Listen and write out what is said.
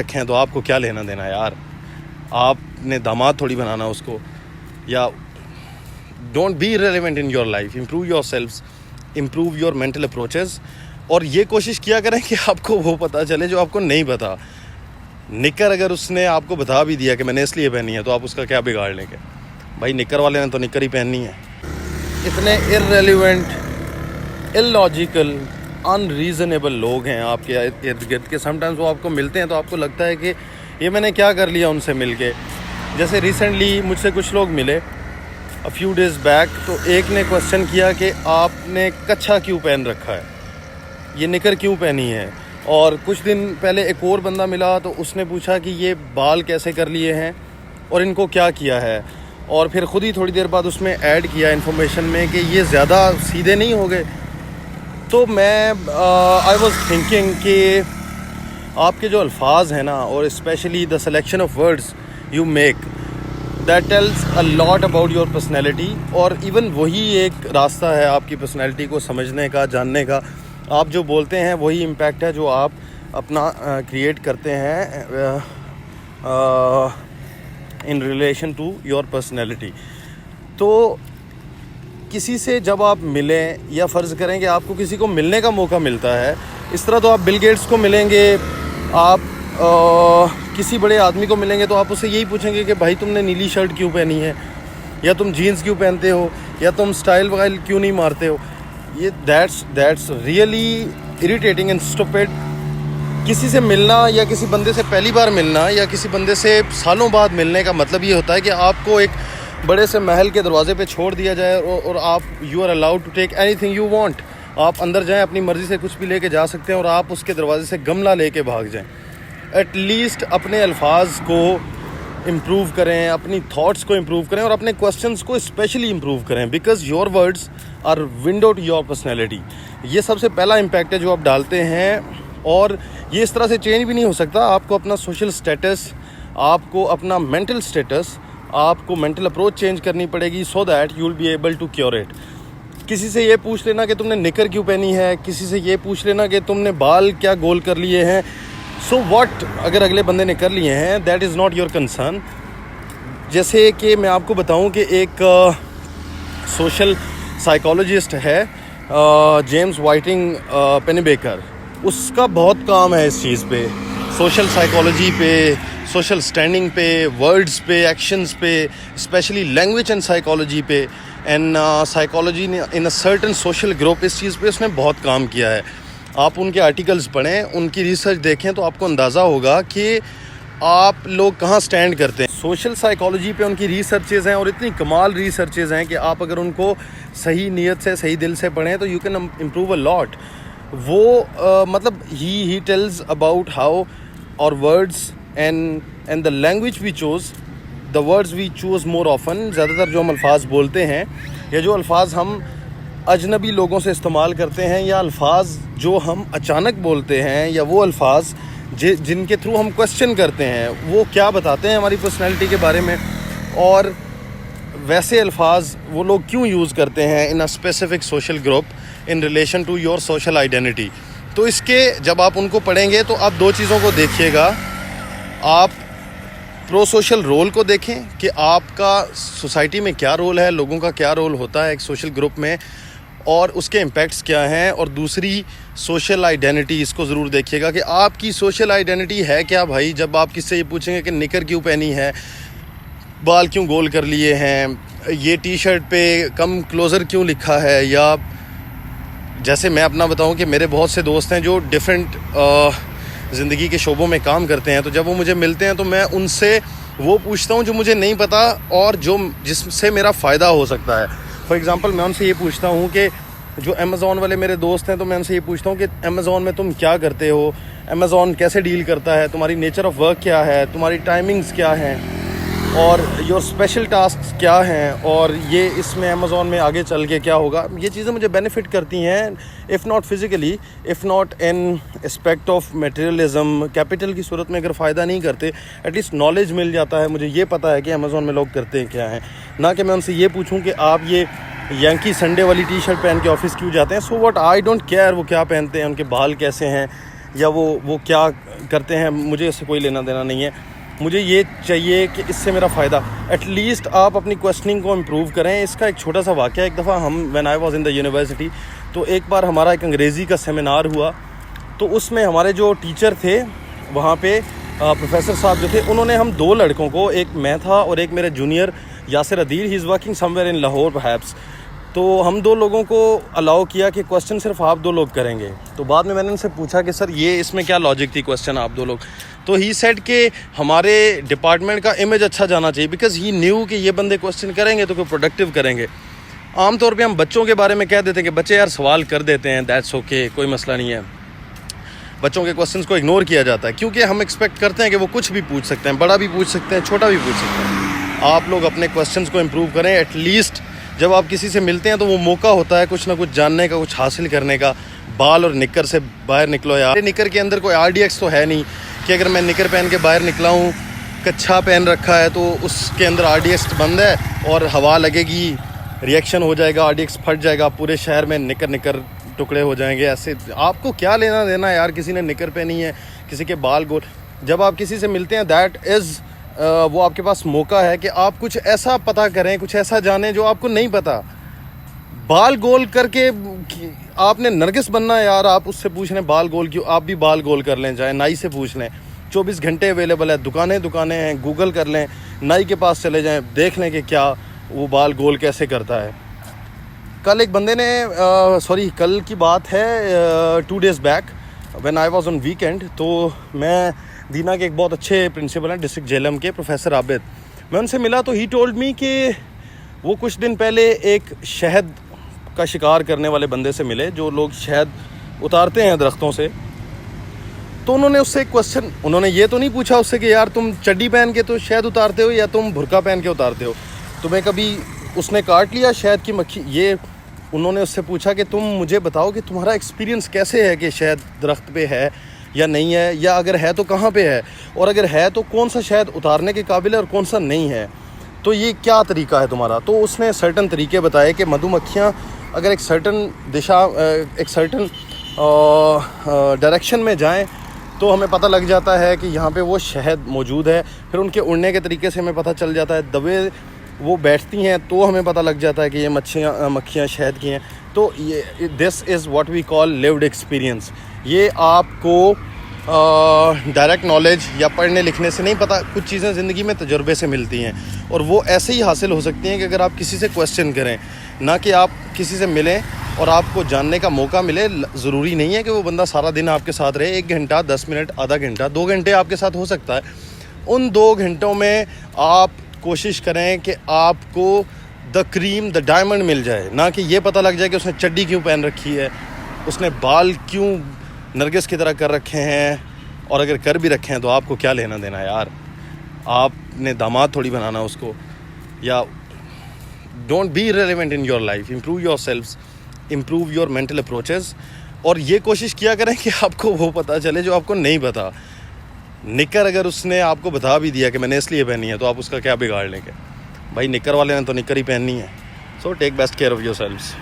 رکھیں تو آپ کو کیا لینا دینا یار, آپ نے داماد تھوڑی بنانا اس کو. یا don't be relevant in your life, improve your selves, improve your mental approaches, اور یہ کوشش کیا کریں کہ آپ کو وہ پتہ چلے جو آپ کو نہیں پتا. نکر اگر اس نے آپ کو بتا بھی دیا کہ میں نے اس لیے پہنی ہے تو آپ اس کا کیا بگاڑ لیں گے؟ بھائی نکر والے نے تو نکر ہی پہننی ہے. اتنے ارریلیونٹ, اللاجیکل, ان ریزنیبل لوگ ہیں آپ کے ارد گرد کے. سم ٹائمز وہ آپ کو ملتے ہیں تو آپ کو لگتا ہے کہ یہ میں نے کیا کر لیا ان سے مل کے. جیسے ریسنٹلی مجھ سے کچھ لوگ ملے a few days back, تو ایک نے کوسچن کیا کہ آپ نے کچھا کیوں پہن رکھا ہے, یہ نکر کیوں پہنی ہے. اور کچھ دن پہلے ایک اور بندہ ملا تو اس نے پوچھا کہ یہ بال کیسے کر لیے ہیں اور ان کو کیا کیا ہے. اور پھر خود ہی تھوڑی دیر بعد اس میں ایڈ کیا انفارمیشن میں کہ یہ زیادہ سیدھے نہیں ہو گئے. تو میں آئی واز تھنکنگ کہ آپ کے جو الفاظ ہیں نا, اور specially the selection of words you make, that tells a lot about your personality. اور ایون وہی ایک راستہ ہے آپ کی پرسنالٹی کو سمجھنے کا, جاننے کا. آپ جو بولتے ہیں وہی امپیکٹ ہے جو آپ اپنا کریٹ کرتے ہیں in relation to your personality. تو کسی سے جب آپ ملیں, یا فرض کریں کہ آپ کو کسی کو ملنے کا موقع ملتا ہے, اس طرح تو آپ بل گیٹس کو ملیں گے, آپ کسی بڑے آدمی کو ملیں گے تو آپ اسے یہی پوچھیں گے کہ بھائی تم نے نیلی شرٹ کیوں پہنی ہے, یا تم جینز کیوں پہنتے ہو, یا تم سٹائل وغیرہ کیوں نہیں مارتے ہو. یہ that's really irritating and stupid. کسی سے ملنا, یا کسی بندے سے پہلی بار ملنا, یا کسی بندے سے سالوں بعد ملنے کا مطلب یہ ہوتا ہے کہ آپ کو ایک بڑے سے محل کے دروازے پہ چھوڑ دیا جائے اور آپ you are allowed to take anything you want. آپ اندر جائیں, اپنی مرضی سے کچھ بھی لے کے جا سکتے ہیں, اور آپ اس کے دروازے سے گملہ لے کے بھاگ جائیں. ایٹ لیسٹ اپنے الفاظ کو امپروو کریں, اپنی تھاٹس کو امپروو کریں, اور اپنے کوسچنس کو اسپیشلی امپروو کریں, because your words are window to your personality. یہ سب سے پہلا امپیکٹ ہے جو آپ ڈالتے ہیں, اور یہ اس طرح سے چینج بھی نہیں ہو سکتا. آپ کو اپنا سوشل اسٹیٹس, آپ کو اپنا مینٹل اسٹیٹس, آپ کو مینٹل اپروچ چینج کرنی پڑے گی, so that you will be able to cure it. کسی سے یہ پوچھ لینا کہ تم نے نکر کیوں پہنی ہے, کسی سے یہ پوچھ لینا کہ تم نے بال کیا گول کر لیے ہیں, سو واٹ, اگر اگلے بندے نے کر لیے ہیں that is not your concern. جیسے کہ میں آپ کو بتاؤں کہ ایک سوشل سائیکالوجسٹ ہے جیمز وائٹنگ پینی بیکر. اس کا بہت کام ہے اس چیز پہ, سوشل سائیکالوجی پہ, سوشل سٹینڈنگ پہ, ورڈز پہ, ایکشنز پہ, اسپیشلی لینگویج اینڈ سائیکالوجی پہ, and psychology in a certain social group. اس چیز پہ اس نے بہت کام کیا ہے. آپ ان کے آرٹیکلز پڑھیں, ان کی ریسرچ دیکھیں تو آپ کو اندازہ ہوگا کہ آپ لوگ کہاں سٹینڈ کرتے ہیں. سوشل سائیکالوجی پہ ان کی ریسرچز ہیں, اور اتنی کمال ریسرچز ہیں کہ آپ اگر ان کو صحیح نیت سے, صحیح دل سے پڑھیں تو you can improve a lot. وہ مطلب ہی tells about how our words and the language we choose, the words we choose more often. زیادہ تر جو ہم الفاظ بولتے ہیں, یا جو الفاظ ہم اجنبی لوگوں سے استعمال کرتے ہیں, یا الفاظ جو ہم اچانک بولتے ہیں, یا وہ الفاظ جن کے تھرو ہم کوسچن کرتے ہیں, وہ کیا بتاتے ہیں ہماری پرسنالٹی کے بارے میں. اور ویسے الفاظ وہ لوگ کیوں یوز کرتے ہیں in a specific social group in relation to your social identity. تو اس کے جب آپ ان کو پڑھیں گے تو آپ دو چیزوں کو دیکھیے گا. آپ پرو سوشل رول کو دیکھیں کہ آپ کا سوسائٹی میں کیا رول ہے, لوگوں کا کیا رول ہوتا ہے ایک سوشل گروپ میں, اور اس کے امپیکٹس کیا ہیں. اور دوسری سوشل آئیڈینٹی, اس کو ضرور دیکھیے گا کہ آپ کی سوشل آئیڈینٹی ہے کیا. بھائی جب آپ کس سے یہ پوچھیں گے کہ نکر کیوں پہنی ہے, بال کیوں گول کر لیے ہیں, یہ ٹی شرٹ پہ کم کلوزر کیوں لکھا ہے, یا جیسے میں اپنا بتاؤں کہ میرے بہت سے دوست ہیں جو ڈفرینٹ زندگی کے شعبوں میں کام کرتے ہیں, تو جب وہ مجھے ملتے ہیں تو میں ان سے وہ پوچھتا ہوں جو مجھے نہیں پتا اور جس سے میرا فائدہ ہو سکتا ہے. فار ایگزامپل میں ان سے یہ پوچھتا ہوں کہ جو امیزون والے میرے دوست ہیں, تو میں ان سے یہ پوچھتا ہوں کہ امیزون میں تم کیا کرتے ہو, امیزون کیسے ڈیل کرتا ہے, تمہاری نیچر آف ورک کیا ہے, تمہاری ٹائمنگز کیا ہیں, اور یور اسپیشل ٹاسک کیا ہیں, اور یہ اس میں امیزون میں آگے چل کے کیا ہوگا. یہ چیزیں مجھے بینیفٹ کرتی ہیں, if not physically, if not in aspect of materialism, capital کی صورت میں اگر فائدہ نہیں کرتے, ایٹ لیسٹ نالج مل جاتا ہے. مجھے یہ پتہ ہے کہ امیزون میں لوگ کرتے ہیں کیا ہیں, نہ کہ میں ان سے یہ پوچھوں کہ آپ یہ ینکی سنڈے والی ٹی شرٹ پہن کے آفس کیوں جاتے ہیں. So what, I don't care وہ کیا پہنتے ہیں, ان کے بال کیسے ہیں, یا وہ کیا کرتے ہیں, مجھے اس سے کوئی لینا دینا نہیں ہے. مجھے یہ چاہیے کہ اس سے میرا فائدہ, ایٹ لیسٹ آپ اپنی کویسچننگ کو امپروو کریں. اس کا ایک چھوٹا سا واقعہ, ایک دفعہ ہم when I was in the university, تو ایک بار ہمارا ایک انگریزی کا سیمینار ہوا. تو اس میں ہمارے جو ٹیچر تھے وہاں پہ, پروفیسر صاحب جو تھے, انہوں نے ہم 2 لڑکوں کو, ایک میں تھا اور ایک میرے junior Yasir Adeel, he is working some where in Lahore perhaps, تو ہم 2 لوگوں کو الاؤ کیا کہ کویسچن صرف آپ 2 لوگ کریں گے. تو بعد میں نے ان سے پوچھا کہ سر یہ اس میں کیا لاجک تھی, کویسچن آپ 2 لوگ. تو ہی سیڈ کہ ہمارے ڈپارٹمنٹ کا امیج اچھا جانا چاہیے, بیکاز ہی نیو کہ یہ بندے کویسچن کریں گے تو کوئی پروڈکٹیو کریں گے. عام طور پہ ہم بچوں کے بارے میں کہہ دیتے ہیں کہ بچے یار سوال کر دیتے ہیں, دیٹس اوکے, کوئی مسئلہ نہیں ہے. بچوں کے کویسچنس کو اگنور کیا جاتا ہے کیونکہ ہم ایکسپیکٹ کرتے ہیں کہ وہ کچھ بھی پوچھ سکتے ہیں, بڑا بھی پوچھ سکتے ہیں, چھوٹا بھی پوچھ سکتے ہیں. آپ لوگ اپنے کویسچنس کو امپروو کریں. ایٹ لیسٹ جب آپ کسی سے ملتے ہیں تو وہ موقع ہوتا ہے کچھ نہ کچھ جاننے کا, کچھ حاصل کرنے کا. بال اور نکر سے باہر نکلو یار. نکر کے اندر کوئی RDX تو ہے نہیں کہ اگر میں نکر پہن کے باہر نکلا ہوں, کچھا پہن رکھا ہے, تو اس کے اندر RDX بند ہے اور ہوا لگے گی, ریئیکشن ہو جائے گا, RDX پھٹ جائے گا, پورے شہر میں نکر ٹکڑے ہو جائیں گے. ایسے آپ کو کیا لینا دینا یار, کسی نے نکر پہنی ہے, کسی کے بال گول. جب آپ کسی سے ملتے ہیں دیٹ از وہ آپ کے پاس موقع ہے کہ آپ کچھ ایسا پتہ کریں, کچھ ایسا جانیں جو آپ کو نہیں پتا. بال گول کر کے آپ نے نرگس بننا ہے یار, آپ اس سے پوچھ لیں بال گول کیوں, آپ بھی بال گول کر لیں, جائیں نائی سے پوچھ لیں, 24 گھنٹے اویلیبل ہے, دکانیں ہیں, گوگل کر لیں, نائی کے پاس چلے جائیں, دیکھ لیں کہ کیا وہ بال گول کیسے کرتا ہے. کل ایک بندے نے کل کی بات ہے 2 days back when I was on weekend, تو میں دینا کے ایک بہت اچھے پرنسپل ہیں ڈسٹرکٹ جہلم کے, پروفیسر عابد, میں ان سے ملا تو ہی ٹولڈ می کہ وہ کچھ دن پہلے ایک شہد کا شکار کرنے والے بندے سے ملے, جو لوگ شہد اتارتے ہیں درختوں سے. تو انہوں نے اس سے ایک کویسچن, انہوں نے یہ تو نہیں پوچھا اس سے کہ یار تم چڈی پہن کے تو شہد اتارتے ہو یا تم برقع پہن کے اتارتے ہو, تمہیں کبھی اس نے کاٹ لیا شہد کی مکھی. یہ انہوں نے اس سے پوچھا کہ تم مجھے بتاؤ کہ تمہارا ایکسپیرینس کیسے ہے کہ شہد درخت پہ ہے یا نہیں ہے, یا اگر ہے تو کہاں پہ ہے, اور اگر ہے تو کون سا شہد اتارنے کے قابل ہے اور کون سا نہیں ہے, تو یہ کیا طریقہ ہے تمہارا. تو اس نے سرٹن طریقے بتائے کہ مدھو مکھیاں اگر ایک سرٹن ایک سرٹن ڈائریکشن میں جائیں تو ہمیں پتہ لگ جاتا ہے کہ یہاں پہ وہ شہد موجود ہے. پھر ان کے اڑنے کے طریقے سے ہمیں پتہ چل جاتا ہے, دوے وہ بیٹھتی ہیں تو ہمیں پتہ لگ جاتا ہے کہ یہ مکھیاں شہد کی ہیں. تو یہ this is what we call lived experience. یہ آپ کو ڈائریکٹ نالج یا پڑھنے لکھنے سے نہیں پتہ, کچھ چیزیں زندگی میں تجربے سے ملتی ہیں, اور وہ ایسے ہی حاصل ہو سکتی ہیں کہ اگر آپ کسی سے کویسچن کریں, نہ کہ آپ کسی سے ملیں اور آپ کو جاننے کا موقع ملے. ضروری نہیں ہے کہ وہ بندہ سارا دن آپ کے ساتھ رہے, 1 گھنٹہ 10 منٹ, آدھا گھنٹہ, 2 گھنٹے آپ کے ساتھ ہو سکتا ہے. ان 2 گھنٹوں میں آپ کوشش کریں کہ آپ کو دا کریم دا ڈائمنڈ مل جائے, نہ کہ یہ پتہ لگ جائے کہ اس نے چڈی کیوں پہن رکھی ہے, اس نے بال کیوں نرگس کی طرح کر رکھے ہیں, اور اگر کر بھی رکھے ہیں تو آپ کو کیا لینا دینا یار. آپ نے داماد تھوڑی بنانا اس کو. یا don't be relevant in your life, improve your selves, improve your mental approaches, اور یہ کوشش کیا کریں کہ آپ کو وہ پتہ چلے جو آپ کو نہیں پتا. نکر اگر اس نے آپ کو بتا بھی دیا کہ میں نے اس لیے پہنی ہے, تو آپ اس کا کیا بگاڑ لیں گے. بھائی نکر والے نے تو نکر ہی پہننی ہے. So take best care of your سیلفس.